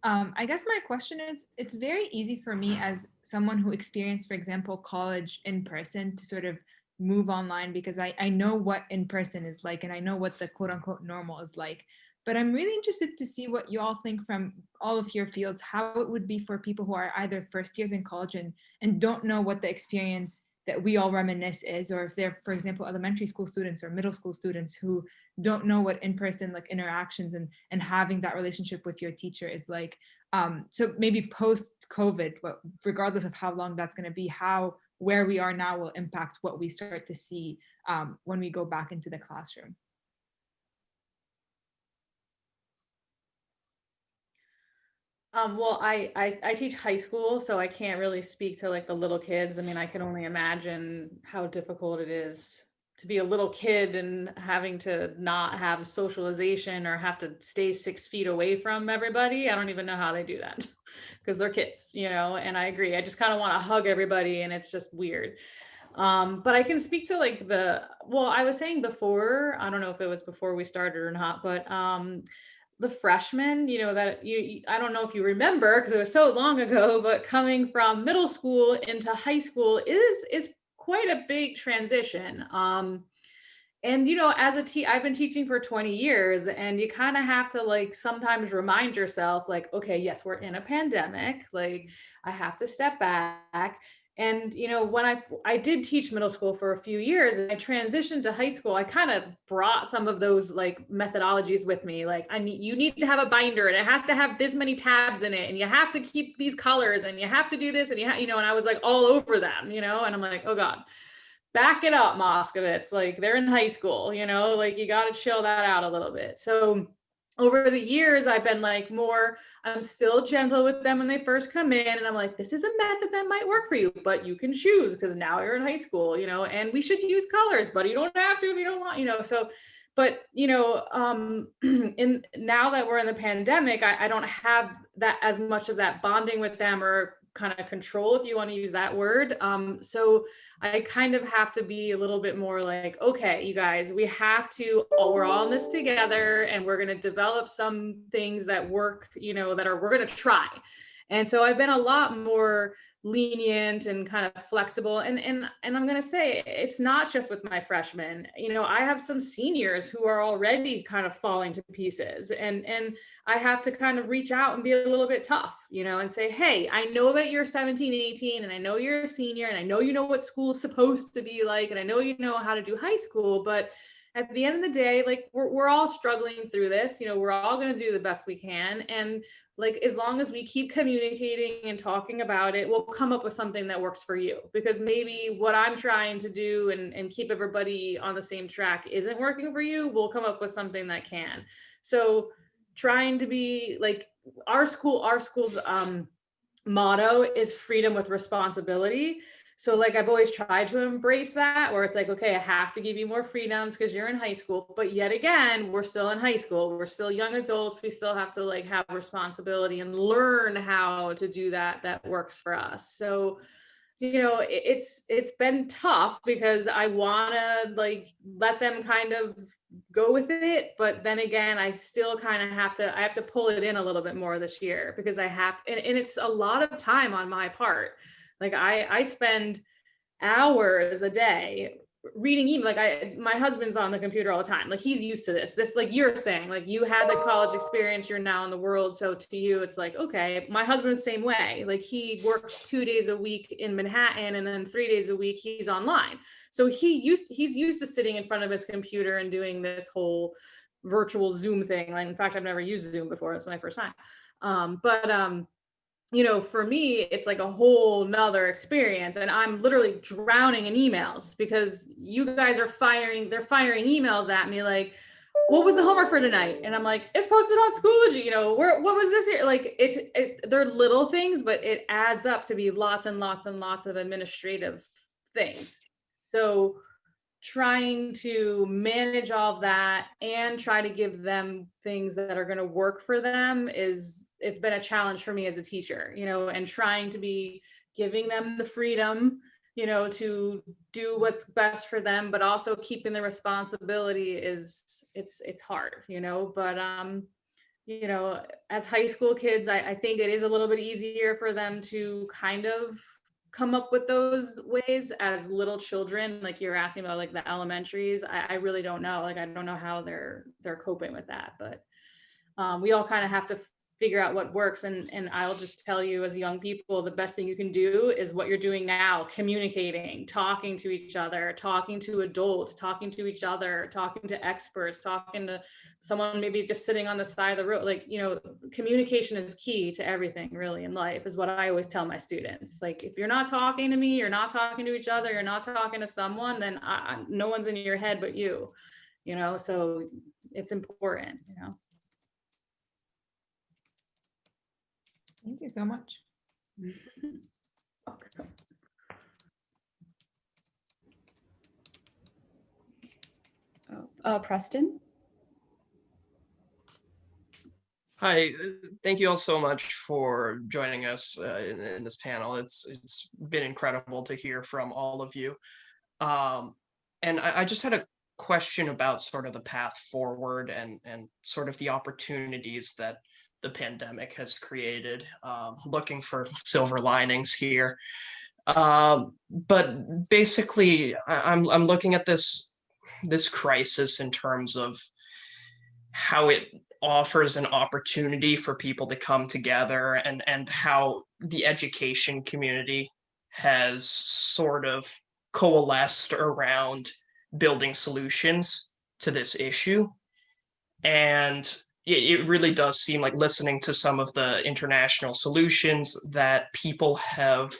I guess my question is, it's very easy for me as someone who experienced, for example, college in person to sort of move online because I know what in person is like and I know what the quote unquote normal is like. But I'm really interested to see what you all think from all of your fields, how it would be for people who are either first years in college and don't know what the experience that we all reminisce is, or if they're, for example, elementary school students or middle school students who don't know what in-person like interactions and having that relationship with your teacher is like. So maybe post-COVID, regardless of how long that's going to be, how where we are now will impact what we start to see when we go back into the classroom. Well, I teach high school, so I can't really speak to like the little kids. I mean, I can only imagine how difficult it is to be a little kid and having to not have socialization or have to stay 6 feet away from everybody. I don't even know how they do that because they're kids, you know, and I agree. I just kind of want to hug everybody and it's just weird. But I can speak to like well, I was saying before, I don't know if it was before we started or not, but the freshmen, you know, that I don't know if you remember because it was so long ago, but coming from middle school into high school is quite a big transition. And you know, I've been teaching for 20 years, and you kind of have to like sometimes remind yourself, like, okay, yes, we're in a pandemic. Like, I have to step back. And you know, when I did teach middle school for a few years and I transitioned to high school, I kind of brought some of those like methodologies with me. Like, you need to have a binder and it has to have this many tabs in it, and you have to keep these colors, and you have to do this, and you know, and I was like all over them, you know, and I'm like, oh God, back it up, Maskovitz. Like, they're in high school, you know, like you got to chill that out a little bit. So over the years, I've been like I'm still gentle with them when they first come in. And I'm like, this is a method that might work for you, but you can choose because now you're in high school, you know, and we should use colors, but you don't have to if you don't want, you know. So, but, you know, now that we're in the pandemic, I don't have that as much of that bonding with them or kind of control, if you want to use that word. So I kind of have to be a little bit more like, okay, you guys, we're all in this together, and we're going to develop some things that work, you know, we're going to try. And so I've been a lot more lenient and kind of flexible. And I'm going to say, it's not just with my freshmen. You know, I have some seniors who are already kind of falling to pieces, and I have to kind of reach out and be a little bit tough, you know, and say, hey, I know that you're 17, 18, and I know you're a senior, and I know you know what school's supposed to be like, and I know you know how to do high school, but at the end of the day, like we're all struggling through this, you know, we're all going to do the best we can. And like, as long as we keep communicating and talking about it, we'll come up with something that works for you, because maybe what I'm trying to do and keep everybody on the same track isn't working for you. We'll come up with something that can. So trying to be like our school's motto is freedom with responsibility. So like, I've always tried to embrace that, where it's like, okay, I have to give you more freedoms because you're in high school, but yet again, we're still in high school. We're still young adults. We still have to like have responsibility and learn how to do that works for us. So you know, it's been tough because I want to like let them kind of go with it, but then again, I still kind of have to pull it in a little bit more this year because I have, and it's a lot of time on my part. Like I spend hours a day reading email. Like my husband's on the computer all the time. Like he's used to this, like you're saying, like you had the college experience, you're now in the world. So to you, it's like, okay, my husband's the same way. Like he works 2 days a week in Manhattan and then 3 days a week he's online. So he's used to sitting in front of his computer and doing this whole virtual Zoom thing. And in fact, I've never used Zoom before. It's my first time. You know, for me, it's like a whole nother experience. And I'm literally drowning in emails because you guys are they're firing emails at me like, what was the homework for tonight? And I'm like, it's posted on Schoology, you know, what was this here? Like they're little things, but it adds up to be lots and lots and lots of administrative things. So trying to manage all of that and try to give them things that are going to work for them it's been a challenge for me as a teacher, you know, and trying to be giving them the freedom, you know, to do what's best for them, but also keeping the responsibility it's hard, you know, but you know, as high school kids, I think it is a little bit easier for them to kind of come up with those ways. As little children, like you're asking about like the elementaries, I really don't know. Like I don't know how they're coping with that, but we all kind of have to figure out what works. And I'll just tell you, as young people, the best thing you can do is what you're doing now: communicating, talking to each other, talking to adults, talking to each other, talking to experts, talking to someone maybe just sitting on the side of the road. Like, you know, communication is key to everything really in life, is what I always tell my students. Like, if you're not talking to me, you're not talking to each other, you're not talking to someone, then no one's in your head but you know, so it's important, you know. Thank you so much. Preston? Hi, thank you all so much for joining us in this panel. It's been incredible to hear from all of you. And I just had a question about sort of the path forward and sort of the opportunities that the pandemic has created, looking for silver linings here. But basically, I'm looking at this crisis in terms of how it offers an opportunity for people to come together, and how the education community has sort of coalesced around building solutions to this issue. And it really does seem like, listening to some of the international solutions, that people have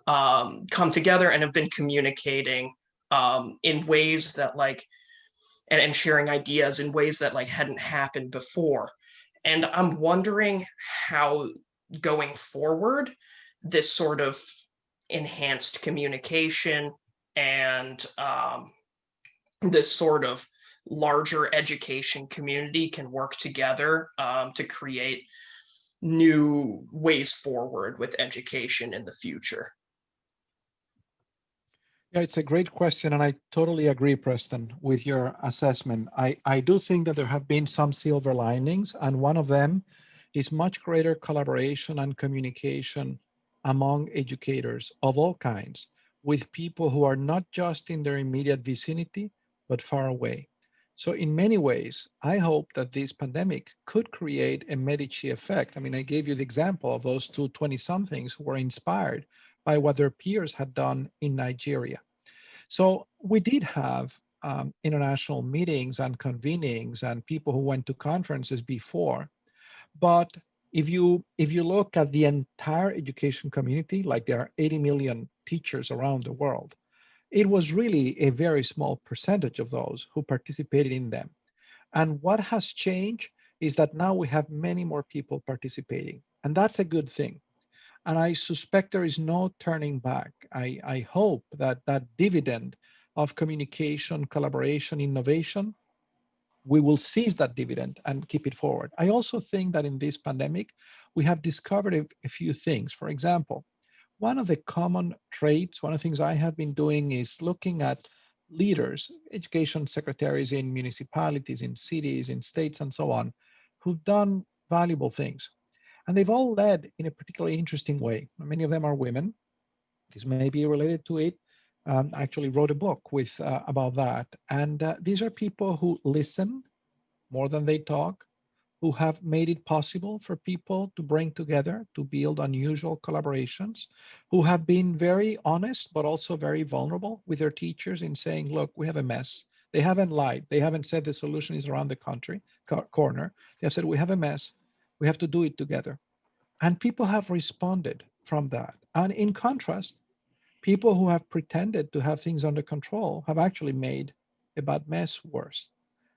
come together and have been communicating in ways that like, and sharing ideas in ways that like hadn't happened before. And I'm wondering how, going forward, this sort of enhanced communication and this sort of larger education community can work together to create new ways forward with education in the future. Yeah, it's a great question, and I totally agree, Preston, with your assessment. I do think that there have been some silver linings, and one of them is much greater collaboration and communication among educators of all kinds, with people who are not just in their immediate vicinity, but far away. So in many ways, I hope that this pandemic could create a Medici effect. I mean, I gave you the example of those two 20-somethings who were inspired by what their peers had done in Nigeria. So we did have international meetings and convenings and people who went to conferences before. But if you look at the entire education community, like there are 80 million teachers around the world, it was really a very small percentage of those who participated in them. And what has changed is that now we have many more people participating, and that's a good thing. And I suspect there is no turning back. I hope that that dividend of communication, collaboration, innovation, we will seize that dividend and keep it forward. I also think that in this pandemic, we have discovered a few things. For example, one of the common traits, one of the things I have been doing is looking at leaders, education secretaries in municipalities, in cities, in states, and so on, who've done valuable things. And they've all led in a particularly interesting way. Many of them are women. This may be related to it. I actually wrote a book with about that. And these are people who listen more than they talk, who have made it possible for people to bring together, to build unusual collaborations, who have been very honest, but also very vulnerable with their teachers in saying, look, we have a mess. They haven't lied. They haven't said the solution is around the corner. They have said, we have a mess. We have to do it together. And people have responded from that. And in contrast, people who have pretended to have things under control have actually made a bad mess worse.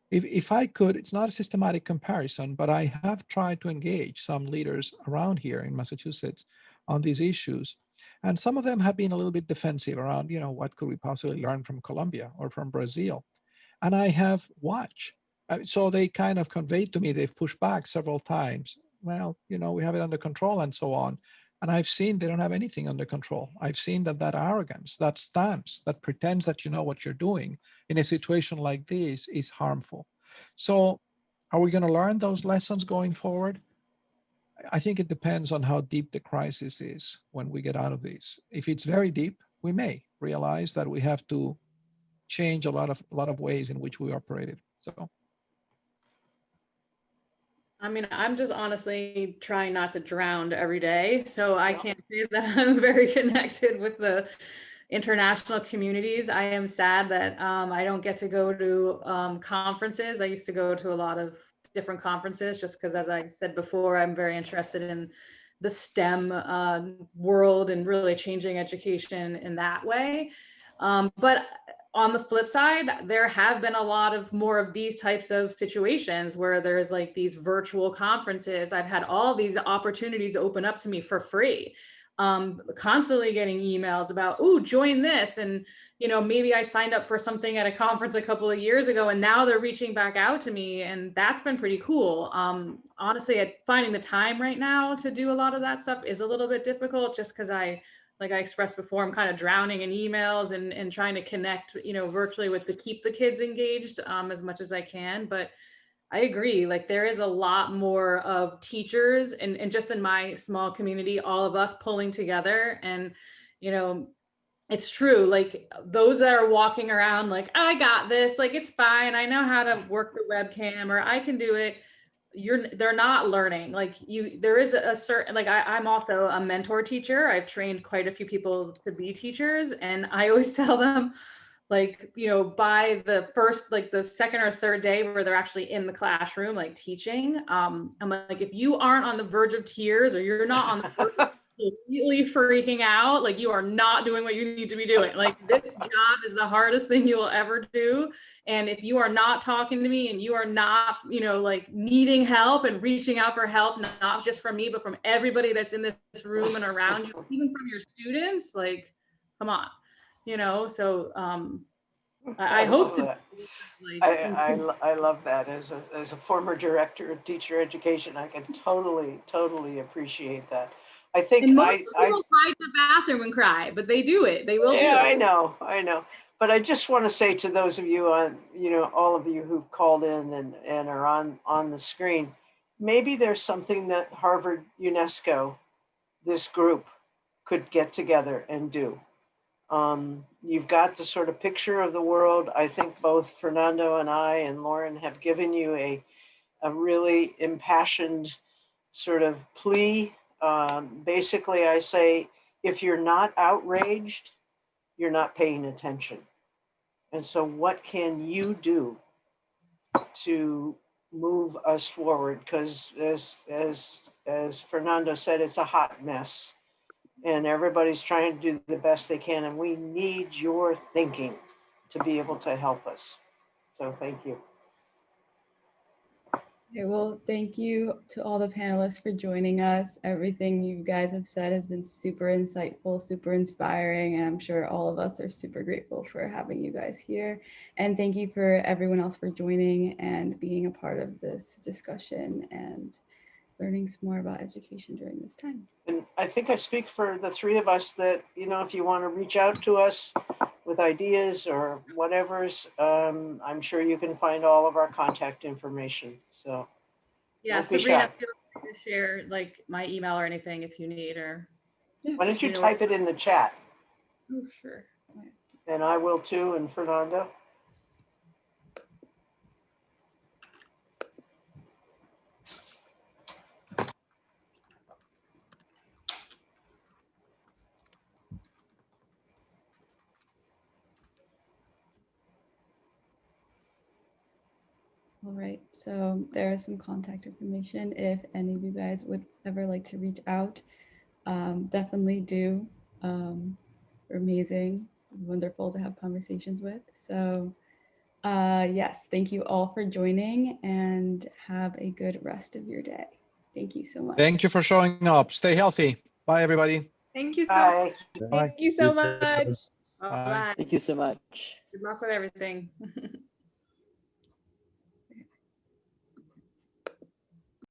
If I could, it's not a systematic comparison, but I have tried to engage some leaders around here in Massachusetts on these issues. And some of them have been a little bit defensive around, what could we possibly learn from Colombia or from Brazil? And I have watched. So they kind of conveyed to me, they've pushed back several times. Well, we have it under control and so on. And I've seen they don't have anything under control. I've seen that arrogance, that stance, that pretends that you know what you're doing in a situation like this is harmful. So are we going to learn those lessons going forward? I think it depends on how deep the crisis is when we get out of this. If it's very deep, we may realize that we have to change a lot of ways in which we operated. So I mean, I'm just honestly trying not to drown every day. So I can't say that I'm very connected with the international communities. I am sad that I don't get to go to conferences. I used to go to a lot of different conferences just because, as I said before, I'm very interested in the STEM world and really changing education in that way. But on the flip side, there have been a lot of more of these types of situations where there's like these virtual conferences. I've had all these opportunities open up to me for free, constantly getting emails about, "Ooh, join this." And, maybe I signed up for something at a conference a couple of years ago and now they're reaching back out to me. And that's been pretty cool. Honestly, finding the time right now to do a lot of that stuff is a little bit difficult just because like I expressed before, I'm kind of drowning in emails and trying to connect, virtually to keep the kids engaged as much as I can. But I agree, like there is a lot more of teachers and just in my small community, all of us pulling together. And, it's true, like those that are walking around like, I got this, like it's fine, I know how to work the webcam or I can do it. They're not learning. Like there is a certain, like I'm also a mentor teacher. I've trained quite a few people to be teachers. And I always tell them, like, by the first, like the second or third day where they're actually in the classroom, like teaching, I'm like, if you aren't on the verge of tears or you're not on the verge of completely freaking out, like you are not doing what you need to be doing. Like this job is the hardest thing you will ever do. And if you are not talking to me and you are not, like needing help and reaching out for help, not just from me, but from everybody that's in this room and around you, even from your students, like, come on, so I hope to. Like, I love that. As a former director of teacher education, I can totally appreciate that. I think and most people hide in the bathroom and cry, but they do it. They will do it. I know. But I just want to say to those of you on, all of you who've called in and are on the screen, maybe there's something that Harvard UNESCO, this group, could get together and do. You've got the sort of picture of the world. I think both Fernando and I and Lauren have given you a really impassioned sort of plea. Basically, I say, if you're not outraged, you're not paying attention. And so what can you do to move us forward? Because as Fernando said, it's a hot mess. And everybody's trying to do the best they can. And we need your thinking to be able to help us. So thank you. Okay, well, thank you to all the panelists for joining us. Everything you guys have said has been super insightful, super inspiring, and I'm sure all of us are super grateful for having you guys here. And thank you for everyone else for joining and being a part of this discussion. And learning some more about education during this time. And I think I speak for the three of us that, if you want to reach out to us with ideas or whatever's, I'm sure you can find all of our contact information. So Yeah, don't be Sabrina, shy. feel free to share like my email or anything if you need, or Why don't you know type it in the chat? oh, sure. And I will too, and Fernando. All right, so there is some contact information if any of you guys would ever like to reach out. Definitely do. You're amazing, wonderful to have conversations with. So yes, thank you all for joining and have a good rest of your day. Thank you so much. Thank you for showing up. Stay healthy. Bye, everybody. Thank you so Bye. Bye. Thank you so much. Bye. Bye. Thank you so much. Good luck with everything.